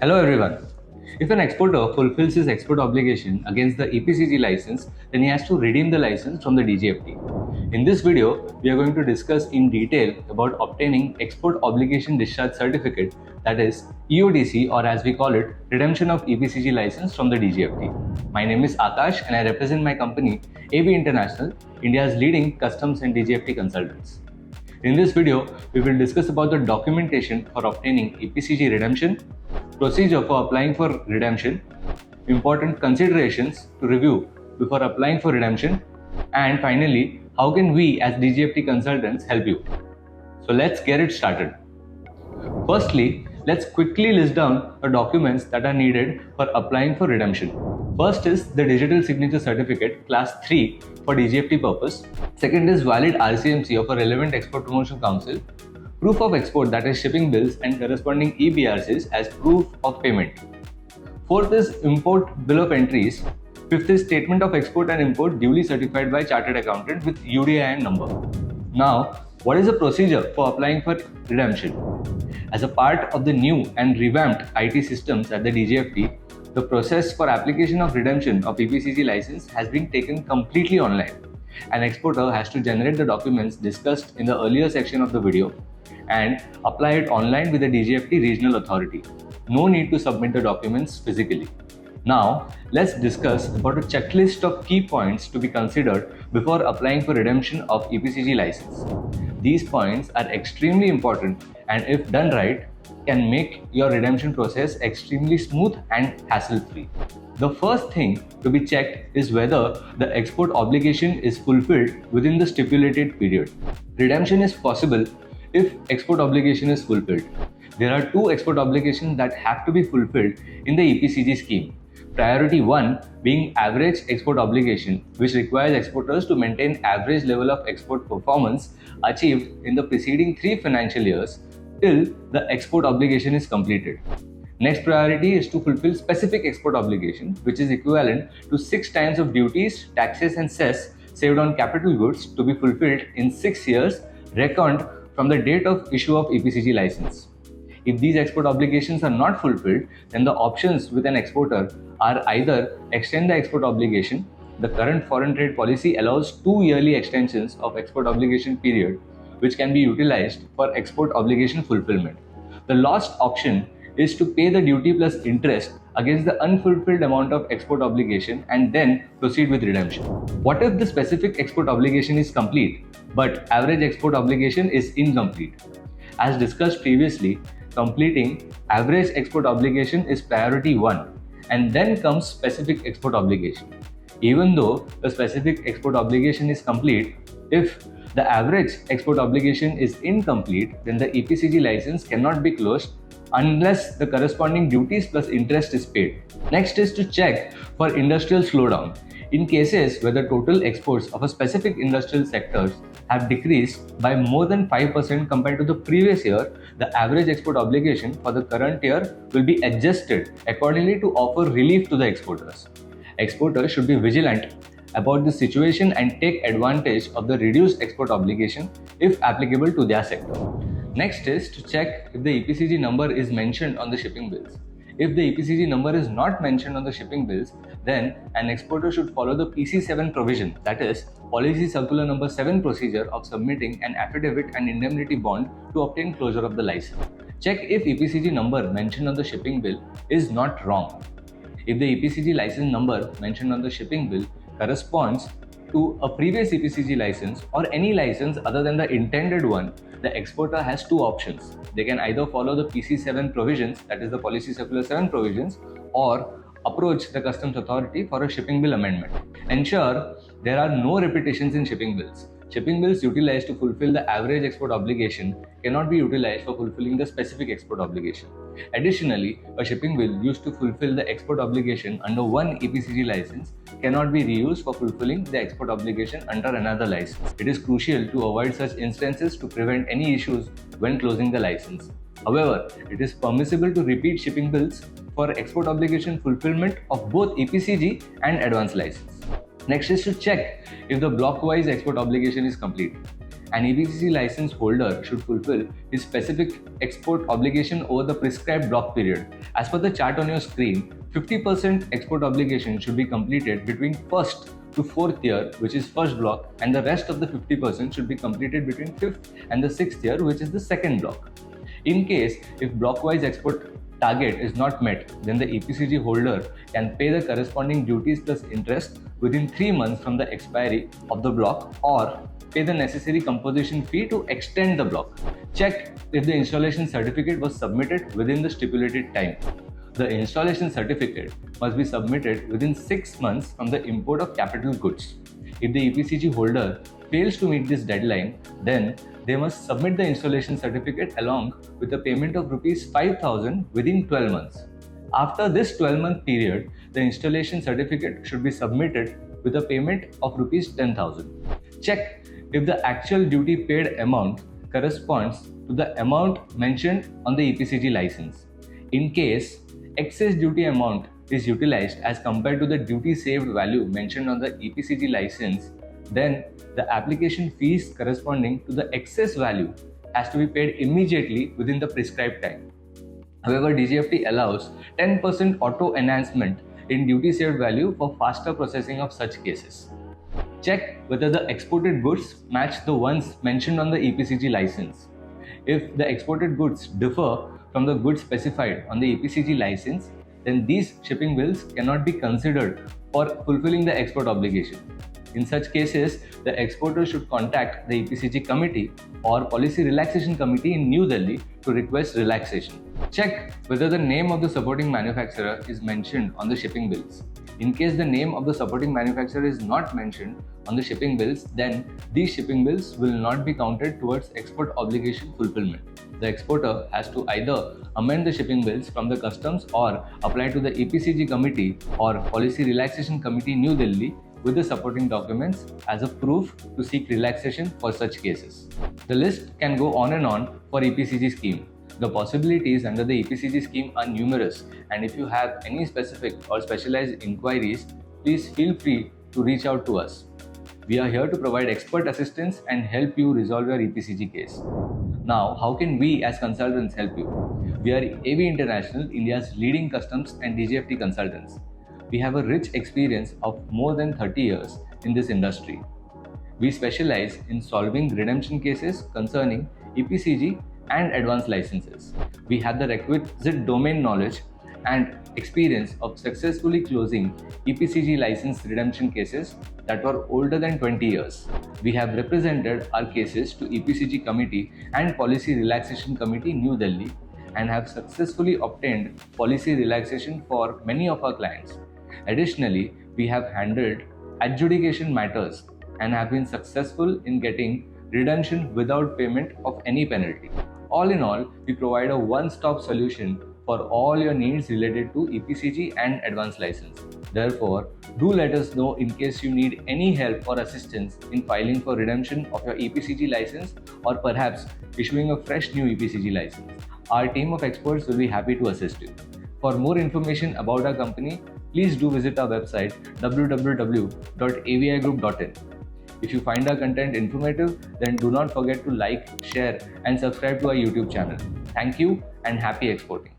Hello everyone. If an exporter fulfills his export obligation against the EPCG license, then he has to redeem the license from the DGFT. In this video, we are going to discuss in detail about obtaining Export Obligation Discharge Certificate, that is EODC, or as we call it, Redemption of EPCG license from the DGFT. My name is Akash and I represent my company AB International, India's leading customs and DGFT consultants. In this video, we will discuss about the documentation for obtaining EPCG redemption, procedure for applying for redemption, important considerations to review before applying for redemption, and finally, how can we as DGFT consultants help you? So let's get it started. Firstly, let's quickly list down the documents that are needed for applying for redemption. First is the Digital Signature Certificate Class 3 for DGFT purpose. Second is valid RCMC of a relevant Export Promotion Council. Proof of export, that is shipping bills and corresponding eBRCs as proof of payment. Fourth is import bill of entries. Fifth is statement of export and import duly certified by chartered accountant with UDIN number. Now, what is the procedure for applying for redemption? As a part of the new and revamped IT systems at the DGFT, the process for application of redemption of EPCG license has been taken completely online. An exporter has to generate the documents discussed in the earlier section of the video and apply it online with the DGFT Regional Authority. No need to submit the documents physically. Now, let's discuss about a checklist of key points to be considered before applying for redemption of EPCG license. These points are extremely important and if done right, can make your redemption process extremely smooth and hassle-free. The first thing to be checked is whether the export obligation is fulfilled within the stipulated period. Redemption is possible if export obligation is fulfilled. There are two export obligations that have to be fulfilled in the EPCG scheme. Priority 1 being average export obligation, which requires exporters to maintain average level of export performance achieved in the preceding 3 financial years till the export obligation is completed. Next priority is to fulfill specific export obligation, which is equivalent to 6 times of duties, taxes and cess saved on capital goods to be fulfilled in 6 years reckoned from the date of issue of EPCG license. If these export obligations are not fulfilled, then the options with an exporter are either extend the export obligation. The current foreign trade policy allows 2 yearly extensions of export obligation period, which can be utilized for export obligation fulfillment. The last option is to pay the duty plus interest against the unfulfilled amount of export obligation and then proceed with redemption. What if the specific export obligation is complete, but average export obligation is incomplete? As discussed previously, completing average export obligation is priority 1 and then comes specific export obligation. Even though the specific export obligation is complete, if the average export obligation is incomplete, then the EPCG license cannot be closed unless the corresponding duties plus interest is paid. Next is to check for industrial slowdown. In cases where the total exports of a specific industrial sector have decreased by more than 5% compared to the previous year, the average export obligation for the current year will be adjusted accordingly to offer relief to the exporters. Exporters should be vigilant about the situation and take advantage of the reduced export obligation if applicable to their sector. Next is to check if the EPCG number is mentioned on the shipping bills. If the EPCG number is not mentioned on the shipping bills, then an exporter should follow the PC7 provision, that is, Policy Circular Number 7 procedure of submitting an affidavit and indemnity bond to obtain closure of the license. Check if EPCG number mentioned on the shipping bill is not wrong. If the EPCG license number mentioned on the shipping bill corresponds to a previous EPCG license or any license other than the intended one, the exporter has two options. They can either follow the PC7 provisions, that is the Policy Circular 7 provisions, or approach the Customs Authority for a shipping bill amendment. Ensure there are no repetitions in shipping bills. Shipping bills utilized to fulfill the average export obligation cannot be utilized for fulfilling the specific export obligation. Additionally, a shipping bill used to fulfill the export obligation under one EPCG license cannot be reused for fulfilling the export obligation under another license. It is crucial to avoid such instances to prevent any issues when closing the license. However, it is permissible to repeat shipping bills for export obligation fulfillment of both EPCG and advance license. Next is to check if the block-wise export obligation is complete. An EPCG license holder should fulfill his specific export obligation over the prescribed block period. As per the chart on your screen, 50% export obligation should be completed between first to fourth year, which is first block, and the rest of the 50% should be completed between fifth and the sixth year, which is the second block. In case if block-wise export target is not met, then the EPCG holder can pay the corresponding duties plus interest within 3 months from the expiry of the block, or pay the necessary composition fee to extend the block. Check if the installation certificate was submitted within the stipulated time. The installation certificate must be submitted within 6 months from the import of capital goods. If the EPCG holder fails to meet this deadline, then they must submit the installation certificate along with the payment of Rs 5,000 within 12 months. After this 12-month period, the installation certificate should be submitted with a payment of Rs 10,000. Check if the actual duty paid amount corresponds to the amount mentioned on the EPCG license. In case excess duty amount is utilized as compared to the duty saved value mentioned on the EPCG license, then the application fees corresponding to the excess value has to be paid immediately within the prescribed time. However, DGFT allows 10% auto enhancement in duty saved value for faster processing of such cases. Check whether the exported goods match the ones mentioned on the EPCG license. If the exported goods differ from the goods specified on the EPCG license, then these shipping bills cannot be considered for fulfilling the export obligation. In such cases, the exporter should contact the EPCG committee or policy relaxation committee in New Delhi to request relaxation. Check whether the name of the supporting manufacturer is mentioned on the shipping bills. In case the name of the supporting manufacturer is not mentioned on the shipping bills, then these shipping bills will not be counted towards export obligation fulfillment. The exporter has to either amend the shipping bills from the customs or apply to the EPCG committee or policy relaxation committee New Delhi with the supporting documents as a proof to seek relaxation for such cases. The list can go on and on for EPCG scheme. The possibilities under the EPCG scheme are numerous, and if you have any specific or specialized inquiries, please feel free to reach out to us. We are here to provide expert assistance and help you resolve your EPCG case. Now, how can we as consultants help you? We are AV International, India's leading customs and DGFT consultants. We have a rich experience of more than 30 years in this industry. We specialize in solving redemption cases concerning EPCG and advanced licenses. We have the requisite domain knowledge and experience of successfully closing EPCG license redemption cases that were older than 20 years. We have represented our cases to EPCG Committee and Policy Relaxation Committee New Delhi and have successfully obtained policy relaxation for many of our clients. Additionally, we have handled adjudication matters and have been successful in getting redemption without payment of any penalty. All in all, we provide a one-stop solution for all your needs related to EPCG and advanced license. Therefore, do let us know in case you need any help or assistance in filing for redemption of your EPCG license or perhaps issuing a fresh new EPCG license. Our team of experts will be happy to assist you. For more information about our company, please do visit our website www.avigroup.in. If you find our content informative, then do not forget to like, share, and subscribe to our YouTube channel. Thank you and happy exporting.